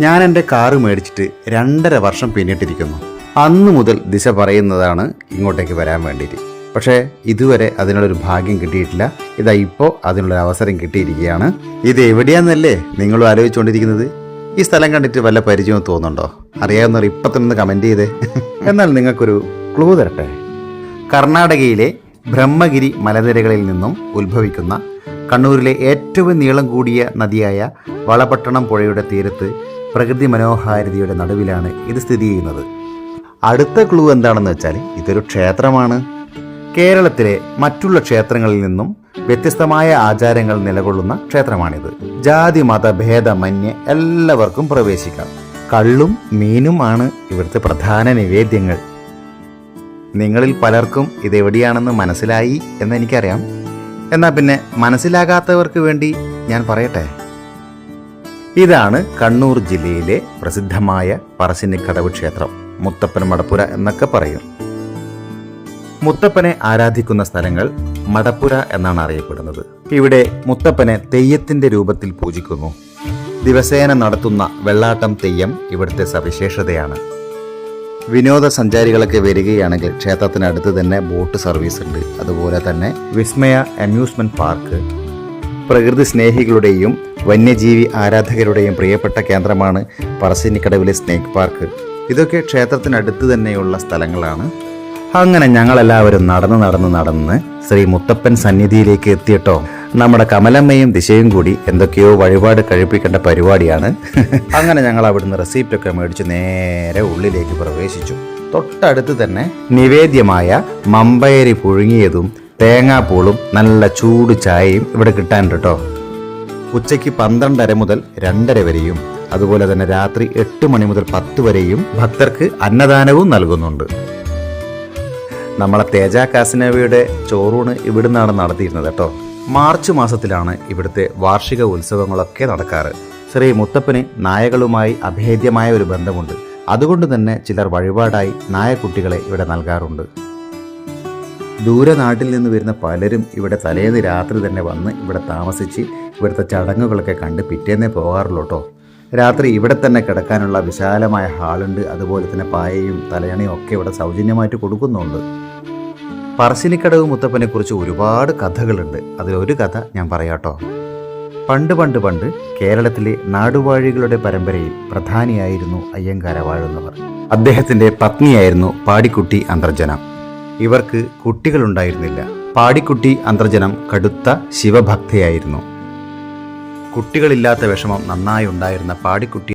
ഞാൻ എൻ്റെ കാറ് മേടിച്ചിട്ട് 2.5 വർഷം പിന്നിട്ടിരിക്കുന്നു. അന്നു മുതൽ ദിശ പറയുന്നതാണ് ഇങ്ങോട്ടേക്ക് വരാൻ വേണ്ടിയിട്ട്. പക്ഷേ ഇതുവരെ അതിനുള്ളൊരു ഭാഗ്യം കിട്ടിയിട്ടില്ല. ഇതാ ഇപ്പോൾ അതിനുള്ളൊരു അവസരം കിട്ടിയിരിക്കുകയാണ്. ഇത് എവിടെയാണെന്നല്ലേ നിങ്ങളും ആലോചിച്ചുകൊണ്ടിരിക്കുന്നത്? ഈ സ്ഥലം കണ്ടിട്ട് വല്ല പരിചയവും തോന്നുന്നുണ്ടോ? അറിയാവുന്നവർ ഇപ്പം തന്നെ കമൻറ്റ് ചെയ്തേ. എന്നാൽ നിങ്ങൾക്കൊരു ക്ലൂ തരട്ടെ. കർണാടകയിലെ ബ്രഹ്മഗിരി മലനിരകളിൽ നിന്നും ഉത്ഭവിക്കുന്ന കണ്ണൂരിലെ ഏറ്റവും നീളം കൂടിയ നദിയായ വളപട്ടണം പുഴയുടെ തീരത്ത് പ്രകൃതി മനോഹാരിതയുടെ നടുവിലാണ് ഇത് സ്ഥിതി ചെയ്യുന്നത്. അടുത്ത ക്ലൂ എന്താണെന്ന് വെച്ചാൽ ഇതൊരു ക്ഷേത്രമാണ്. കേരളത്തിലെ മറ്റുള്ള ക്ഷേത്രങ്ങളിൽ നിന്നും വ്യത്യസ്തമായ ആചാരങ്ങൾ നിലകൊള്ളുന്ന ക്ഷേത്രമാണിത്. ജാതി മത ഭേദമന്യേ എല്ലാവർക്കും പ്രവേശിക്കാം. കള്ളും മീനും ആണ് ഇവിടുത്തെ പ്രധാന നിവേദ്യങ്ങൾ. നിങ്ങളിൽ പലർക്കും ഇതെവിടെയാണെന്ന് മനസ്സിലായി എന്നെനിക്കറിയാം. എന്നാൽ പിന്നെ മനസ്സിലാകാത്തവർക്ക് വേണ്ടി ഞാൻ പറയട്ടെ. ഇതാണ് കണ്ണൂർ ജില്ലയിലെ പ്രസിദ്ധമായ പറശ്ശിനിക്കടവ് ക്ഷേത്രം. മുത്തപ്പൻ മടപ്പുര എന്നൊക്കെ പറയും. മുത്തപ്പനെ ആരാധിക്കുന്ന സ്ഥലങ്ങൾ മടപ്പുര എന്നാണ് അറിയപ്പെടുന്നത്. ഇവിടെ മുത്തപ്പനെ തെയ്യത്തിന്റെ രൂപത്തിൽ പൂജിക്കുന്നു. ദിവസേന നടത്തുന്ന വെള്ളാട്ടം തെയ്യം ഇവിടുത്തെ സവിശേഷതയാണ്. വിനോദസഞ്ചാരികളൊക്കെ വരികയാണെങ്കിൽ ക്ഷേത്രത്തിനടുത്ത് തന്നെ ബോട്ട് സർവീസ് ഉണ്ട്. അതുപോലെ തന്നെ വിസ്മയ അമ്യൂസ്മെന്റ് പാർക്ക്. പ്രകൃതി സ്നേഹികളുടെയും വന്യജീവി ആരാധകരുടെയും പ്രിയപ്പെട്ട കേന്ദ്രമാണ് പറശ്ശിനിക്കടവിലെ സ്നേക്ക് പാർക്ക്. ഇതൊക്കെ ക്ഷേത്രത്തിനടുത്ത് തന്നെയുള്ള സ്ഥലങ്ങളാണ്. അങ്ങനെ ഞങ്ങളെല്ലാവരും നടന്ന് ശ്രീ മുത്തപ്പൻ സന്നിധിയിലേക്ക് എത്തിയിട്ടോ. നമ്മുടെ കമലമ്മയും ദിശയും കൂടി എന്തൊക്കെയോ വഴിപാട് കഴിപ്പിക്കേണ്ട പരിപാടിയാണ്. അങ്ങനെ ഞങ്ങൾ അവിടുന്ന് റെസിപ്റ്റൊക്കെ മേടിച്ച് നേരെ ഉള്ളിലേക്ക് പ്രവേശിച്ചു. തൊട്ടടുത്ത് തന്നെ നിവേദ്യമായ മമ്പയരി പുഴുങ്ങിയതും തേങ്ങാപ്പൂളും നല്ല ചൂട് ചായയും ഇവിടെ കിട്ടാനുണ്ട് കേട്ടോ. ഉച്ചയ്ക്ക് 12:30 മുതൽ 2:30 വരെയും അതുപോലെ തന്നെ രാത്രി 8 മണി മുതൽ 10 വരെയും ഭക്തർക്ക് അന്നദാനവും നൽകുന്നുണ്ട്. നമ്മളെ തേജ കാസിനോവയുടെ ചോറൂണ് ഇവിടുന്നാണ് നടത്തിയിരുന്നത് കേട്ടോ. മാർച്ച് മാസത്തിലാണ് ഇവിടുത്തെ വാർഷിക ഉത്സവങ്ങളൊക്കെ നടക്കാറ്. ശ്രീ മുത്തപ്പന് നായകളുമായി അഭേദ്യമായ ഒരു ബന്ധമുണ്ട്. അതുകൊണ്ട് തന്നെ ചിലർ വഴിപാടായി നായക്കുട്ടികളെ ഇവിടെ നൽകാറുണ്ട്. ദൂരെ നാട്ടിൽ നിന്ന് വരുന്ന പലരും ഇവിടെ തലേന്ന് രാത്രി തന്നെ വന്ന് ഇവിടെ താമസിച്ച് ഇവിടുത്തെ ചടങ്ങുകളൊക്കെ കണ്ട് പിറ്റേന്നേ പോകാറുള്ളൂ കേട്ടോ. രാത്രി ഇവിടെ തന്നെ കിടക്കാനുള്ള വിശാലമായ ഹാളുണ്ട്. അതുപോലെ തന്നെ പായയും തലയണയും ഒക്കെ ഇവിടെ സൗജന്യമായിട്ട് കൊടുക്കുന്നുണ്ട്. പറശ്ശിനിക്കടവ് മുത്തപ്പനെ കുറിച്ച് ഒരുപാട് കഥകളുണ്ട്. അതിലൊരു കഥ ഞാൻ പറയാട്ടോ. പണ്ട് കേരളത്തിലെ നാടുവാഴികളുടെ പരമ്പരയിൽ പ്രധാനിയായിരുന്നു അയ്യങ്കാര വാഴുന്നവർ. അദ്ദേഹത്തിന്റെ പത്നിയായിരുന്നു പാടിക്കുട്ടി അന്തർജനം. ഇവർക്ക് കുട്ടികളുണ്ടായിരുന്നില്ല. പാടിക്കുട്ടി അന്തർജനം കടുത്ത ശിവഭക്തയായിരുന്നു. കുട്ടികളില്ലാത്ത വിഷമം നന്നായി ഉണ്ടായിരുന്ന പാടിക്കുട്ടി